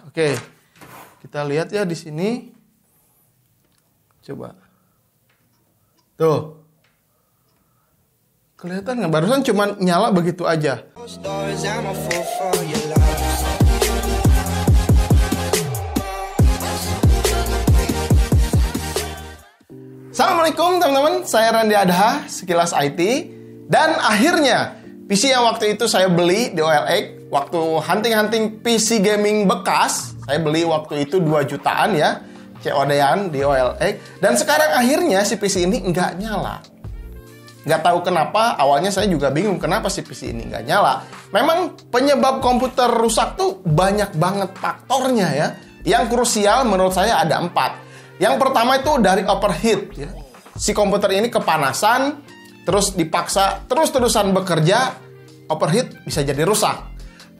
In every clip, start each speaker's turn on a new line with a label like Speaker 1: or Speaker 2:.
Speaker 1: Oke. Kita lihat ya di sini. Coba. Tuh. Kelihatan nggak? Barusan cuma nyala begitu aja. Assalamualaikum teman-teman, saya Randy Adha, Sekilas IT. Dan akhirnya, PC yang waktu itu saya beli di OLX, waktu hunting-hunting PC gaming bekas, saya beli waktu itu 2 jutaan ya, COD-an di OLX. Dan sekarang akhirnya si PC ini nggak nyala. Nggak tahu kenapa, awalnya saya juga bingung kenapa si PC ini nggak nyala. Memang penyebab komputer rusak tuh banyak banget faktornya ya. Yang krusial menurut saya ada 4. Yang pertama itu dari overheat ya. Si komputer ini kepanasan, terus dipaksa terus-terusan bekerja, overheat bisa jadi rusak.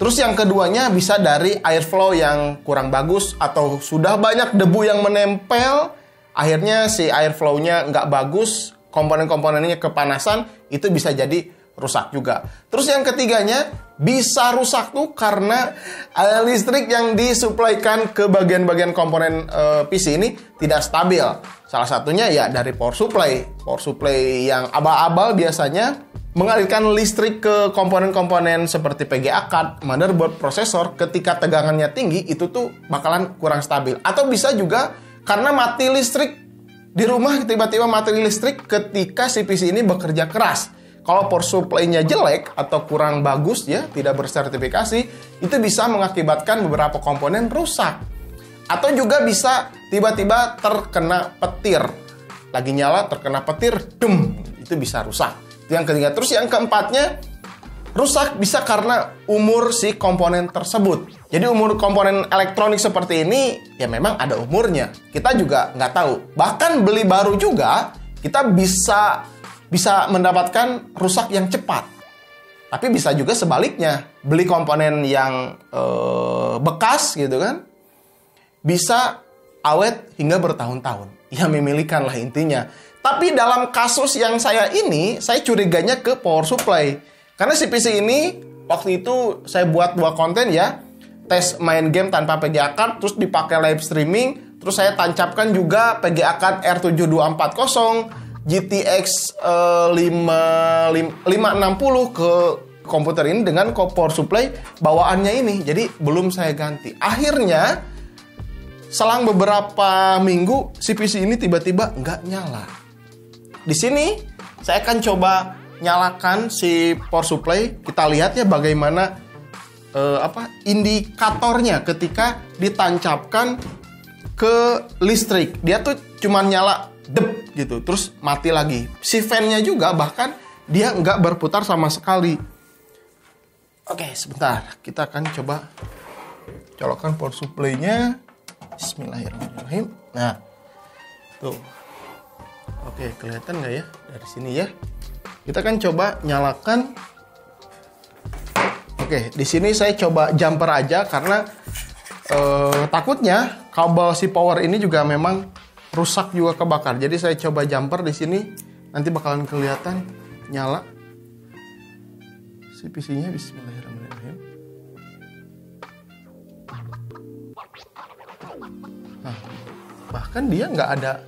Speaker 1: Terus yang keduanya bisa dari airflow yang kurang bagus atau sudah banyak debu yang menempel, akhirnya si airflow-nya nggak bagus, komponen-komponennya kepanasan, itu bisa jadi rusak juga. Terus yang ketiganya bisa rusak tuh karena listrik yang disuplaikan ke bagian-bagian komponen PC ini tidak stabil. Salah satunya ya dari power supply. Power supply yang abal-abal biasanya mengalirkan listrik ke komponen-komponen seperti PGA card, motherboard, prosesor. Ketika tegangannya tinggi, itu tuh bakalan kurang stabil. Atau bisa juga karena mati listrik di rumah, tiba-tiba mati listrik ketika si PC ini bekerja keras. Kalau power supply-nya jelek atau kurang bagus ya, tidak bersertifikasi, itu bisa mengakibatkan beberapa komponen rusak. Atau juga bisa tiba-tiba terkena petir. Lagi nyala, terkena petir, itu bisa rusak. Itu yang ketiga. Terus yang keempatnya, rusak bisa karena umur si komponen tersebut. Jadi umur komponen elektronik seperti ini, ya memang ada umurnya. Kita juga nggak tahu. Bahkan beli baru juga, kita bisa mendapatkan rusak yang cepat. Tapi bisa juga sebaliknya, beli komponen yang bekas gitu kan, bisa awet hingga bertahun-tahun. Ya memilihkan lah intinya. Tapi dalam kasus yang saya ini, saya curiganya ke power supply. Karena si PC ini, waktu itu saya buat 2 konten ya, tes main game tanpa PGA card, terus dipakai live streaming, terus saya tancapkan juga PGA card R7240, GTX 560 ke komputer ini dengan power supply bawaannya ini. Jadi belum saya ganti. Akhirnya selang beberapa minggu si PC ini tiba-tiba nggak nyala. Di sini saya akan coba nyalakan si power supply. Kita lihat ya bagaimana indikatornya ketika ditancapkan ke listrik. Dia tuh cuma nyala dep gitu, terus mati lagi. Si fan-nya juga bahkan dia nggak berputar sama sekali. Oke, sebentar. Kita akan coba colokkan power supply-nya. Bismillahirrahmanirrahim. Nah, tuh. Oke, kelihatan nggak ya dari sini ya? Kita akan coba nyalakan. Oke, di sini saya coba jumper aja karena takutnya kabel si power ini juga memang rusak juga kebakar. Jadi saya coba jumper di sini, nanti bakalan kelihatan nyala si PC-nya. Bismillahirrahmanirrahim. Nah, bahkan dia nggak ada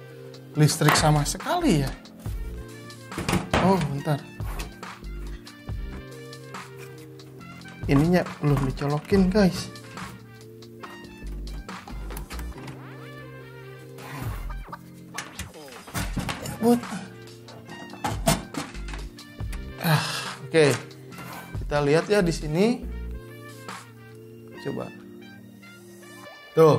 Speaker 1: listrik sama sekali ya. Oh, bentar. Ininya belum dicolokin, guys. Oke. Kita lihat ya di sini. Coba. Tuh.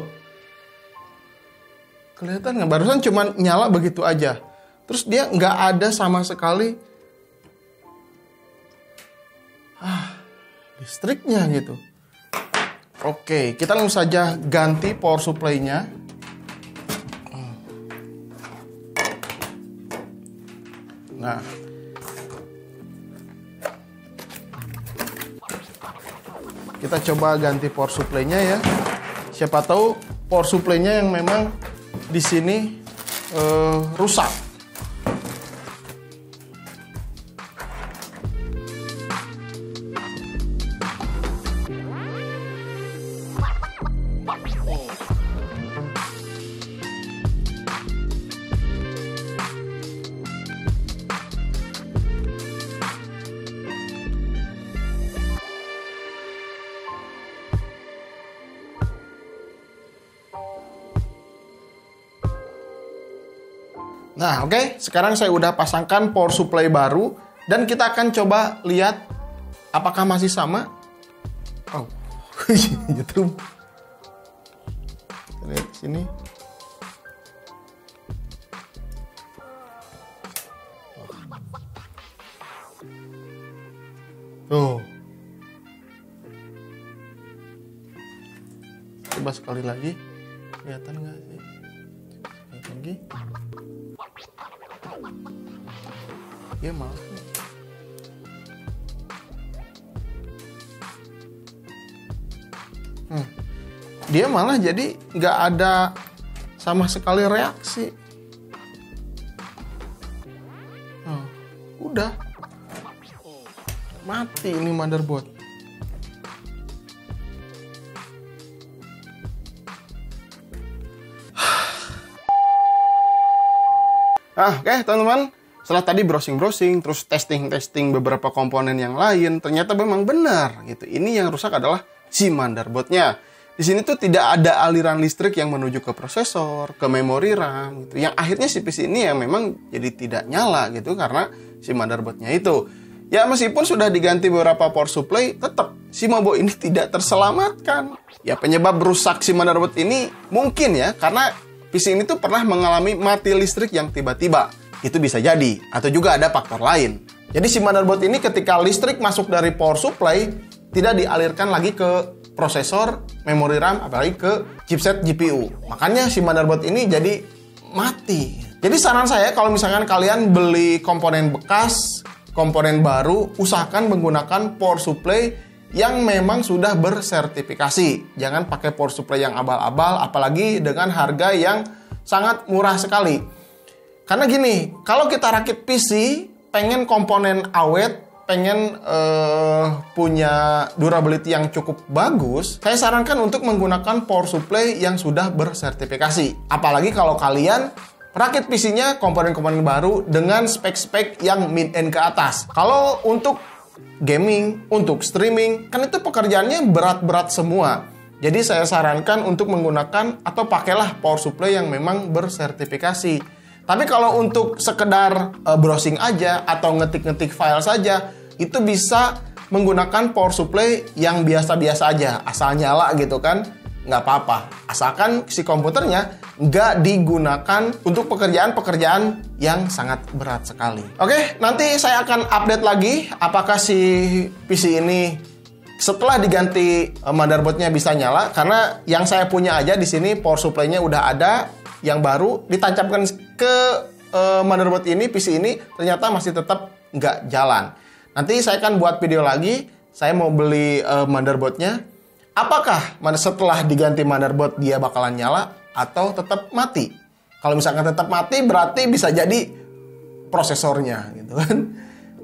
Speaker 1: Kelihatan nggak? Barusan cuma nyala begitu aja. Terus dia nggak ada sama sekali listriknya gitu. Oke, kita langsung saja ganti power supply-nya. Nah, kita coba ganti power supply-nya ya. Siapa tahu power supply-nya yang memang di sini rusak. Nah, oke. Sekarang saya udah pasangkan power supply baru. Dan kita akan coba lihat apakah masih sama. Oh, YouTube. Kita lihat sini. Tuh. Coba sekali lagi. Kelihatan nggak sih? Sekali lagi. Dia malah. Dia malah jadi nggak ada sama sekali reaksi. Udah mati ini motherboard. Oke, teman-teman. Setelah tadi browsing-browsing, terus testing-testing beberapa komponen yang lain, ternyata memang benar gitu. Ini yang rusak adalah si motherboardnya. Di sini tuh tidak ada aliran listrik yang menuju ke prosesor, ke memori RAM gitu. Yang akhirnya si PC ini yang memang jadi tidak nyala gitu karena si motherboardnya itu. Ya meskipun sudah diganti beberapa power supply, tetap si motherboard ini tidak terselamatkan. Ya penyebab rusak si motherboard ini mungkin ya karena PC ini tuh pernah mengalami mati listrik yang tiba-tiba. Itu bisa jadi, atau juga ada faktor lain. Jadi si motherboard ini ketika listrik masuk dari power supply, tidak dialirkan lagi ke prosesor, memori RAM, apalagi ke chipset GPU. Makanya si motherboard ini jadi mati. Jadi saran saya kalau misalkan kalian beli komponen bekas, komponen baru, usahakan menggunakan power supply yang memang sudah bersertifikasi. Jangan pakai power supply yang abal-abal, apalagi dengan harga yang sangat murah sekali. Karena gini, kalau kita rakit PC, pengen komponen awet, pengen punya durability yang cukup bagus, saya sarankan untuk menggunakan power supply yang sudah bersertifikasi. Apalagi kalau kalian rakit PC-nya komponen-komponen baru dengan spek-spek yang mid-end ke atas. Kalau untuk gaming, untuk streaming, kan itu pekerjaannya berat-berat semua. Jadi saya sarankan untuk menggunakan atau pakailah power supply yang memang bersertifikasi. Tapi kalau untuk sekedar browsing aja atau ngetik-ngetik file saja, itu bisa menggunakan power supply yang biasa-biasa aja. Asal nyala gitu kan, nggak apa-apa. Asalkan si komputernya nggak digunakan untuk pekerjaan-pekerjaan yang sangat berat sekali. Oke, nanti saya akan update lagi apakah si PC ini setelah diganti motherboardnya bisa nyala. Karena yang saya punya aja di sini power supply-nya udah ada. Yang baru ditancapkan ke motherboard ini, PC ini ternyata masih tetap nggak jalan. Nanti saya akan buat video lagi, saya mau beli motherboardnya. Apakah setelah diganti motherboard dia bakalan nyala atau tetap mati? Kalau misalkan tetap mati berarti bisa jadi prosesornya gitu kan.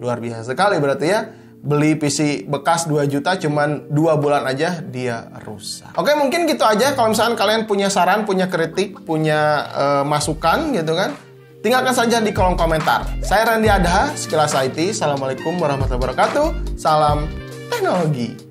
Speaker 1: Luar biasa sekali berarti ya. Beli PC bekas 2 juta cuman 2 bulan aja dia rusak. Oke, mungkin gitu aja. Kalau misalkan kalian punya saran, punya kritik, punya masukan gitu kan, tinggalkan saja di kolom komentar. Saya Randy Adha, Sekilas IT. Assalamualaikum warahmatullahi wabarakatuh. Salam teknologi.